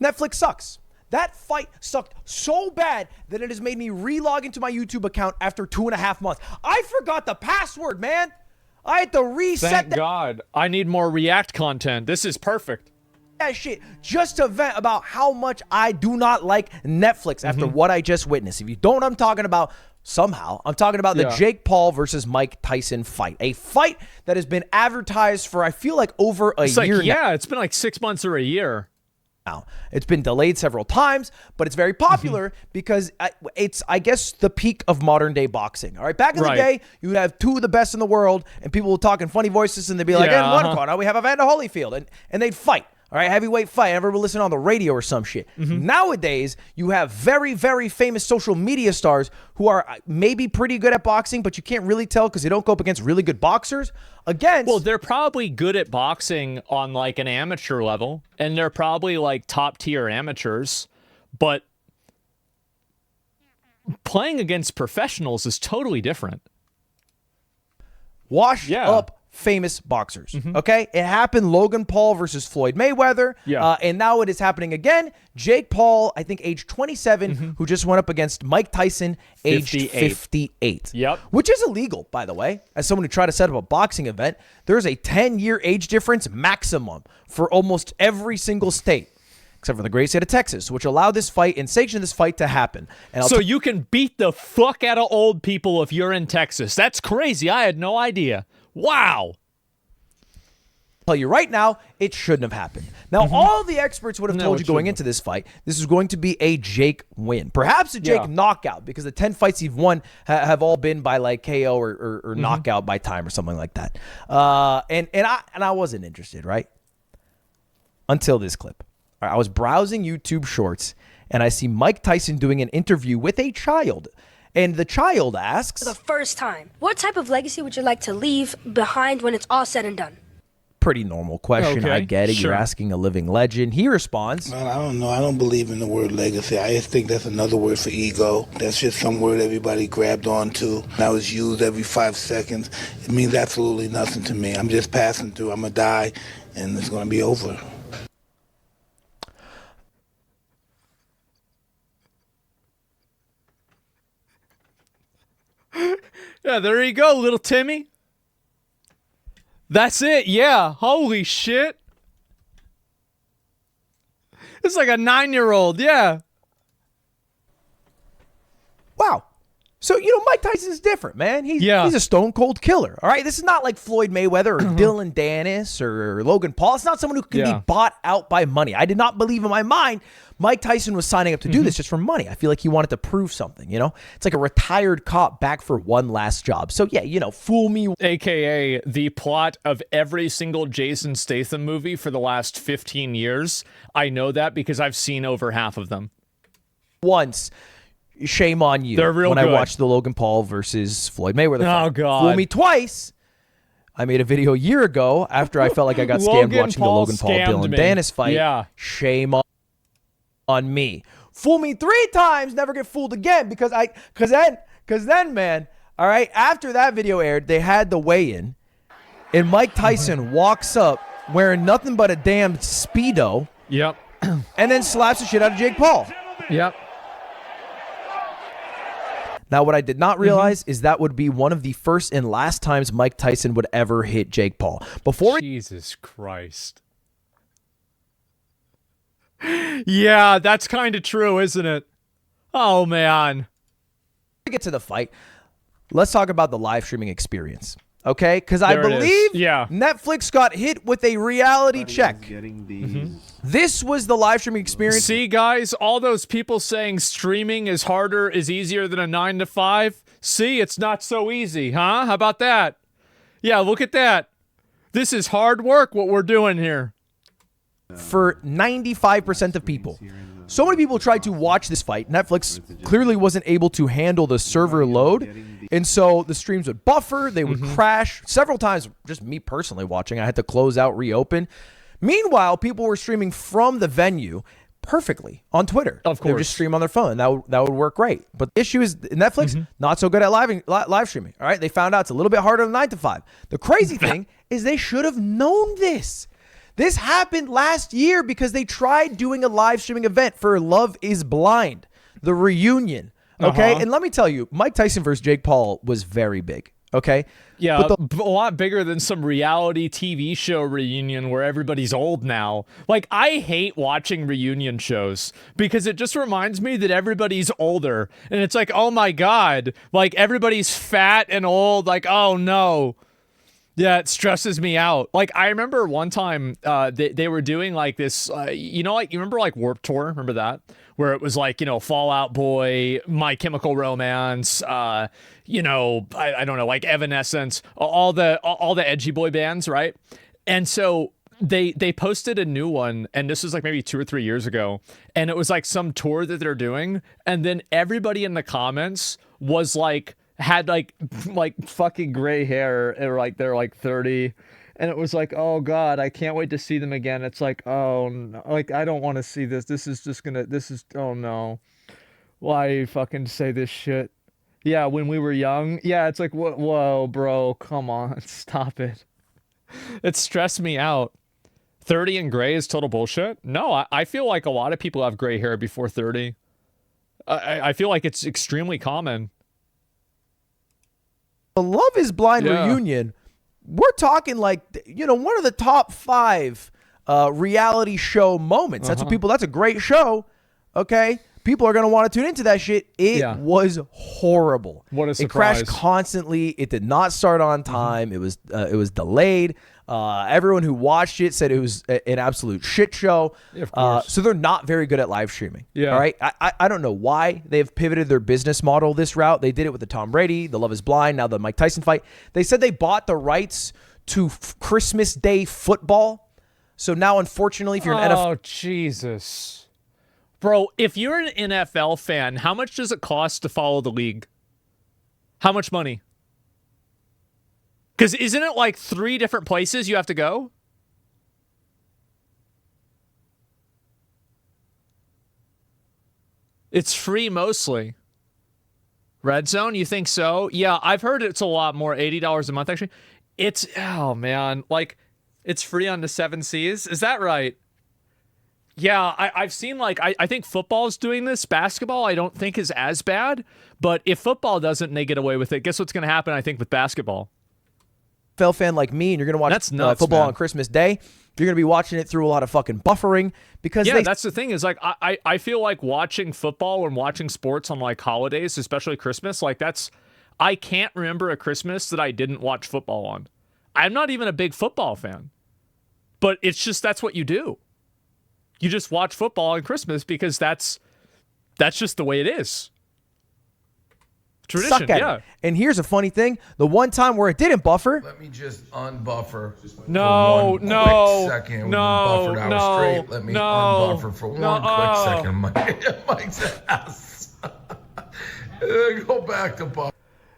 Netflix sucks. That fight sucked so bad that it has made me re-log into my YouTube account after 2.5 months. I forgot the password, man. I had to reset Thank God. I need more React content. This is perfect. that shit just to vent about how much I do not like Netflix after what I just witnessed. If you don't know what I'm talking about, somehow, I'm talking about the Jake Paul versus Mike Tyson fight. A fight that has been advertised for, I feel like, over a year now. Yeah, it's been like 6 months or a year. Now, it's been delayed several times, but it's very popular because it's, I guess, the peak of modern day boxing. All right, back in the day, you would have two of the best in the world, and people would talk in funny voices, and they'd be like, "In one corner, we have Evander Holyfield," and they'd fight. All right, heavyweight fight. I ever listen on the radio or some shit. Nowadays, you have very, very famous social media stars who are maybe pretty good at boxing, but you can't really tell because they don't go up against really good boxers. Well, they're probably good at boxing on like an amateur level, and they're probably like top tier amateurs, but playing against professionals is totally different. Washed up famous boxers. Okay, it happened. Logan Paul versus Floyd Mayweather. And now it is happening again. Jake Paul, I think age 27, who just went up against Mike Tyson, aged 58. Which is illegal, by the way. As someone who tried to set up a boxing event, there's a 10-year age difference maximum for almost every single state, except for the great state of Texas, which allowed this fight and sanctioned this fight to happen. And so you can beat the fuck out of old people if you're in Texas. That's crazy. I had no idea. Wow. Tell you right now, it shouldn't have happened. Now, all the experts would have told you going into this fight, this is going to be a Jake win. Perhaps a Jake knockout, because the 10 fights he's won have all been by like KO or knockout by time or something like that. And I wasn't interested, right? Until this clip. All right, I was browsing YouTube Shorts, and I see Mike Tyson doing an interview with a child. And the child asks, for the first time, what type of legacy would you like to leave behind when it's all said and done? Pretty normal question. I get it. You're asking a living legend. He responds, Man, I don't know. I don't believe in the word legacy. I just think that's another word for ego. That's just some word everybody grabbed onto. Now it's used every 5 seconds. It means absolutely nothing to me. I'm just passing through. I'm going to die, and it's going to be over. Yeah, there you go, little Timmy. That's it, yeah. Holy shit. It's like a 9-year-old, yeah. Wow. So, Mike Tyson's different, man. He's a stone-cold killer, all right? This is not like Floyd Mayweather or Dylan Dennis or Logan Paul. It's not someone who can be bought out by money. I did not believe in my mind Mike Tyson was signing up to do this just for money. I feel like he wanted to prove something, It's like a retired cop back for one last job. So, yeah, fool me. AKA the plot of every single Jason Statham movie for the last 15 years. I know that because I've seen over half of them. Once. Shame on you. They're real when good. I watched the Logan Paul versus Floyd Mayweather fight. Oh, God. Fool me twice. I made a video a year ago after I felt like I got scammed watching the Logan Paul Dylan Dennis fight. Yeah. Shame on me. Fool me 3 times, never get fooled again because then, man, all right, after that video aired, they had the weigh-in, and Mike Tyson walks up wearing nothing but a damn Speedo. Yep. And then slaps the shit out of Jake Paul. Yep. Now, what I did not realize is that would be one of the first and last times Mike Tyson would ever hit Jake Paul. Jesus Christ. Yeah, that's kind of true, isn't it? Oh, man. Before we get to the fight, let's talk about the live streaming experience. Okay? Because I believe Netflix got hit with a reality check. This was the live streaming experience. See, guys, all those people saying streaming is easier than a 9 to 5. See, it's not so easy, huh? How about that? Yeah, look at that. This is hard work, what we're doing here. For 95% of people. So many people tried to watch this fight. Netflix clearly wasn't able to handle the server load. And so the streams would buffer. They would crash several times. Just me personally watching. I had to close out, reopen. Meanwhile, people were streaming from the venue perfectly on Twitter. Of course. They would just stream on their phone. That would work great. But the issue is Netflix, not so good at live streaming. All right. They found out it's a little bit harder than 9 to 5. The crazy thing is they should have known this. This happened last year because they tried doing a live streaming event for Love is Blind, the reunion. Okay. And let me tell you, Mike Tyson versus Jake Paul was very big. Okay. Yeah, a lot bigger than some reality TV show reunion where everybody's old now. Like, I hate watching reunion shows because it just reminds me that everybody's older. And it's like, oh my God, like everybody's fat and old. Like, oh no. Yeah, it stresses me out. Like, I remember one time they were doing like this, you remember like Warped Tour? Remember that? Where it was like, Fall Out Boy, My Chemical Romance, I don't know, like Evanescence, all the edgy boy bands, right? And so they posted a new one, and this was like maybe 2 or 3 years ago, and it was like some tour that they're doing, and then everybody in the comments was like, had like fucking gray hair, or like they're like 30, and it was like, oh God, I can't wait to see them again. It's like, oh no, like I don't want to see this. Oh no, why you fucking say this shit? Yeah, when we were young. Yeah, it's like, whoa, bro, come on, stop it. It stressed me out. 30 and gray is total bullshit. No, I feel like a lot of people have gray hair before 30. I feel like it's extremely common. The Love is Blind reunion, we're talking like, one of the top 5 reality show moments. That's that's a great show. Okay. People are going to want to tune into that shit. It was horrible. What a surprise. It crashed constantly. It did not start on time. It was delayed. Everyone who watched it said it was an absolute shit show. Yeah, of course. So they're not very good at live streaming. Yeah. All right. I don't know why they've pivoted their business model this route. They did it with the Tom Brady, the Love is Blind, now the Mike Tyson fight. They said they bought the rights to Christmas Day football. So now, unfortunately, if you're an NFL... Oh, Jesus. Bro, if you're an NFL fan, how much does it cost to follow the league? How much money? Because isn't it like 3 different places you have to go? It's free mostly. Red Zone, you think so? Yeah, I've heard it's a lot more, $80 a month actually. It's, oh man, like it's free on the 7 Cs. Is that right? Yeah, I've seen like, I think football's doing this. Basketball, I don't think is as bad. But if football doesn't, and they get away with it, guess what's going to happen, I think, with basketball? NFL fan like me, and you're going to watch That's nuts, football man. on Christmas Day, you're going to be watching it through a lot of fucking buffering because that's the thing is like, I feel like watching football and watching sports on like holidays, especially Christmas, like I can't remember a Christmas that I didn't watch football on. I'm not even a big football fan, but it's just, that's what you do. You just watch football on Christmas because that's just the way it is. Tradition, suck at it. And here's a funny thing: the one time where it didn't buffer. Let me just unbuffer. No, for one no, quick second. no, We've been buffered no, out straight. Let me no, unbuffer for no, one quick second. Mike's ass. Go back to buffer.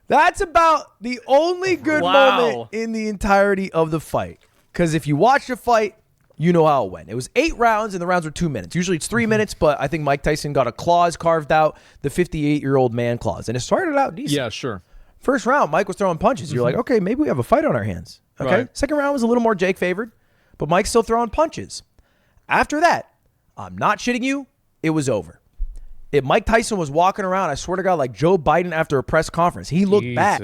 That's about the only good Wow. moment in the entirety of the fight. Because if you watch the fight, you know how it went. It was 8 rounds, and the rounds were 2 minutes. Usually it's 3 minutes, but I think Mike Tyson got a clause carved out, the 58-year-old man clause. And it started out decent. Yeah, sure. First round, Mike was throwing punches. You're like, okay, maybe we have a fight on our hands. Okay. Right. Second round was a little more Jake favored, but Mike's still throwing punches. After that, I'm not shitting you, it was over. If Mike Tyson was walking around, I swear to God, like Joe Biden after a press conference. He looked bad.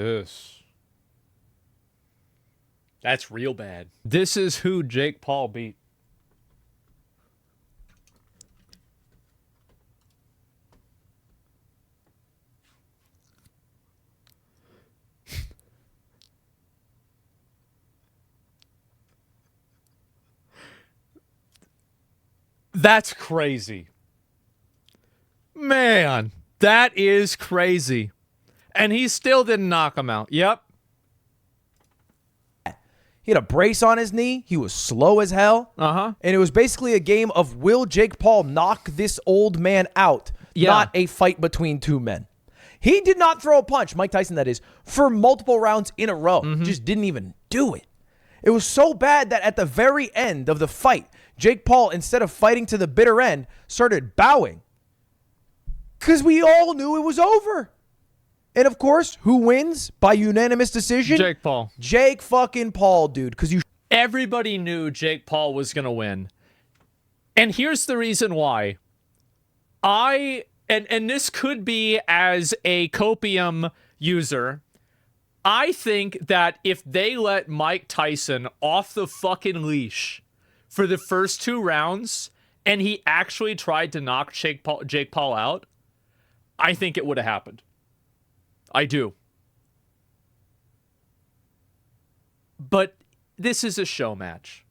That's real bad. This is who Jake Paul beat. That's crazy. Man, that is crazy. And he still didn't knock him out. Yep. He had a brace on his knee. He was slow as hell. Uh-huh. And it was basically a game of will Jake Paul knock this old man out, not a fight between 2 men. He did not throw a punch, Mike Tyson that is, for multiple rounds in a row. Just didn't even do it. It was so bad that at the very end of the fight, Jake Paul, instead of fighting to the bitter end, started bowing. Because we all knew it was over. And of course, who wins by unanimous decision? Jake Paul. Jake fucking Paul, dude. Because you Everybody knew Jake Paul was going to win. And here's the reason why. And this could be as a copium user, I think that if they let Mike Tyson off the fucking leash for the first 2 rounds and he actually tried to knock Jake Paul out, I think it would have happened. I do. But this is a show match.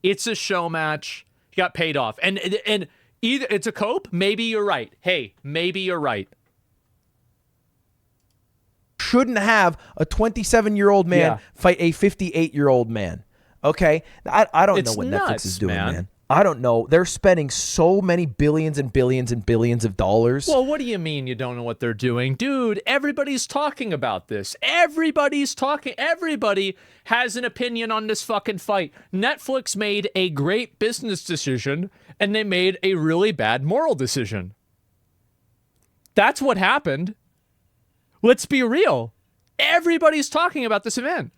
It's a show match. He got paid off. And either it's a cope, maybe you're right. Hey, maybe you're right. Shouldn't have a 27-year-old man fight a 58-year-old man. Okay? I don't know what Netflix is doing, man. I don't know. They're spending so many billions and billions and billions of dollars. Well, what do you mean you don't know what they're doing? Dude, everybody's talking about this. Everybody's talking. Everybody has an opinion on this fucking fight. Netflix made a great business decision, and they made a really bad moral decision. That's what happened. Let's be real. Everybody's talking about this event.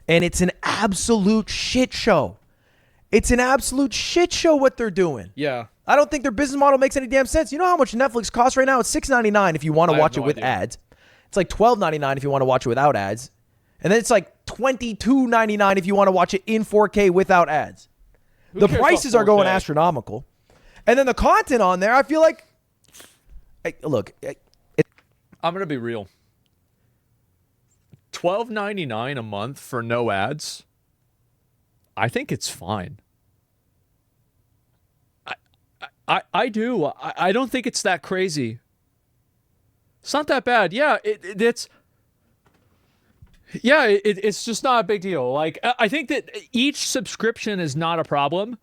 And it's an absolute shit show. It's an absolute shit show what they're doing. Yeah. I don't think their business model makes any damn sense. You know how much Netflix costs right now? It's $6.99 if you want to watch it with ads. It's like $12.99 if you want to watch it without ads. And then it's like $22.99 if you want to watch it in 4K without ads. The prices are going astronomical. And then the content on there, I feel like... Look... I'm going to be real. $12.99 a month for no ads... I think it's fine. I do. I don't think it's that crazy. It's not that bad. Yeah, it's just not a big deal. Like, I think that each subscription is not a problem.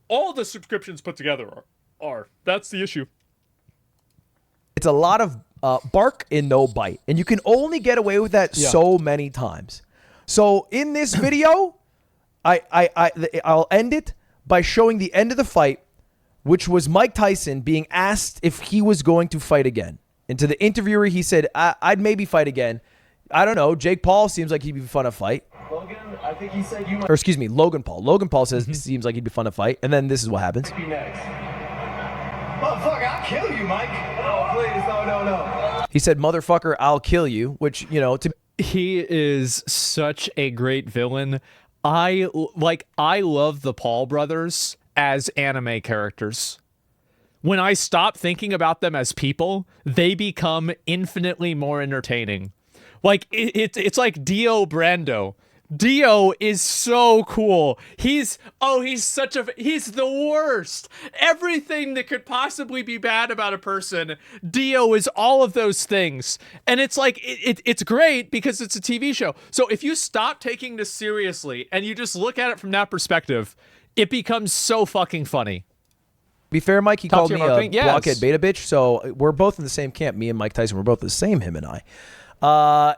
All the subscriptions put together are. That's the issue. It's a lot of bark and no bite. And you can only get away with that so many times. So in this video... I'll end it by showing the end of the fight, which was Mike Tyson being asked if he was going to fight again. And to the interviewer, he said, I'd maybe fight again. I don't know. Jake Paul seems like he'd be fun to fight. Logan, I think he said you might. Or excuse me, Logan Paul. Logan Paul says it seems like he'd be fun to fight. And then this is what happens. Be next. Motherfucker, I'll kill you, Mike. Oh, please, no. He said, motherfucker, I'll kill you, which, you know, he is such a great villain. I love the Paul brothers as anime characters. When I stop thinking about them as people, they become infinitely more entertaining. Like, it's like Dio Brando. Dio is so cool. He's the worst. Everything that could possibly be bad about a person, Dio is all of those things. And it's like, it's great because it's a TV show. So if you stop taking this seriously and you just look at it from that perspective, it becomes so fucking funny. Be fair, Mike, he called me a blockhead beta bitch. So we're both in the same camp. Me and Mike Tyson, we're both the same, him and I.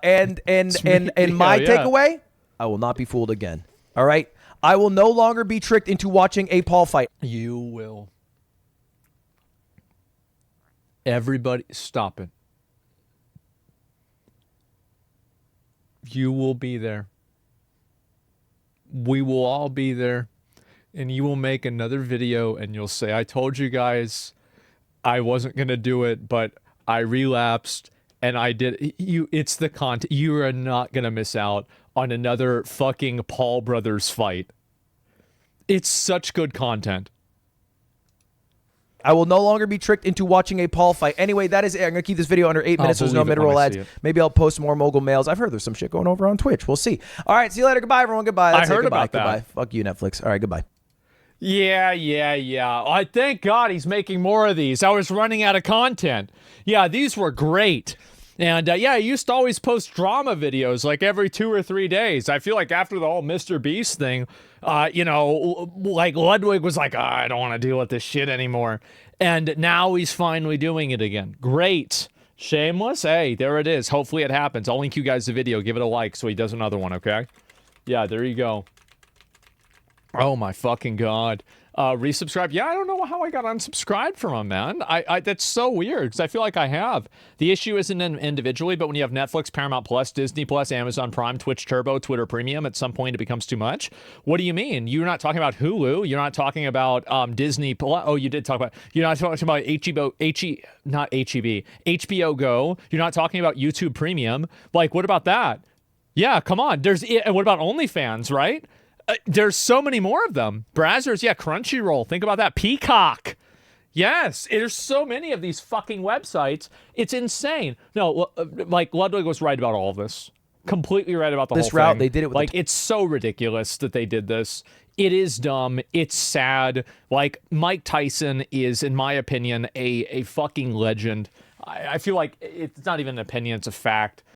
And my takeaway, I will not be fooled again. All right? I will no longer be tricked into watching a Paul fight. You will. Everybody, stop it. You will be there. We will all be there. And you will make another video and you'll say, I told you guys I wasn't going to do it, but I relapsed and I did. It's the content. You are not going to miss out on another fucking Paul brothers fight. It's such good content. I will no longer be tricked into watching a Paul fight. Anyway, that is it. I'm going to keep this video under 8 minutes. There's no mid-roll ads. Maybe I'll post more mogul mails. I've heard there's some shit going over on Twitch. We'll see. All right, see you later. Goodbye, everyone. Goodbye. I heard about that. Goodbye. Fuck you, Netflix. All right, goodbye. Yeah. I thank God he's making more of these. I was running out of content. Yeah, these were great. And I used to always post drama videos like every 2 or 3 days. I feel like after the whole Mr. Beast thing, like Ludwig was like, I don't want to deal with this shit anymore. And now he's finally doing it again. Great. Shameless. Hey, there it is. Hopefully it happens. I'll link you guys the video. Give it a like so he does another one, okay? Yeah, there you go. Oh my fucking God. resubscribe. Yeah, I don't know how I got unsubscribed from him, man. I that's so weird because I feel like I have. The issue isn't individually, but when you have Netflix, Paramount Plus, Disney Plus, Amazon Prime, Twitch Turbo, Twitter Premium, at some point it becomes too much. What do you mean? You're not talking about Hulu. You're not talking about Disney Plus. Oh, you did talk about. You're not talking about HBO Go. You're not talking about YouTube Premium. Like, what about that? Yeah, come on. And what about OnlyFans, right? There's so many more of them. Brazzers, yeah, Crunchyroll. Think about that. Peacock. Yes, there's so many of these fucking websites. It's insane. No, like Ludwig was right about all of this. Completely right about the whole route, thing. they did it with like it's so ridiculous that they did this. It is dumb. It's sad. Like Mike Tyson is, in my opinion, a fucking legend. I feel like it's not even an opinion; it's a fact.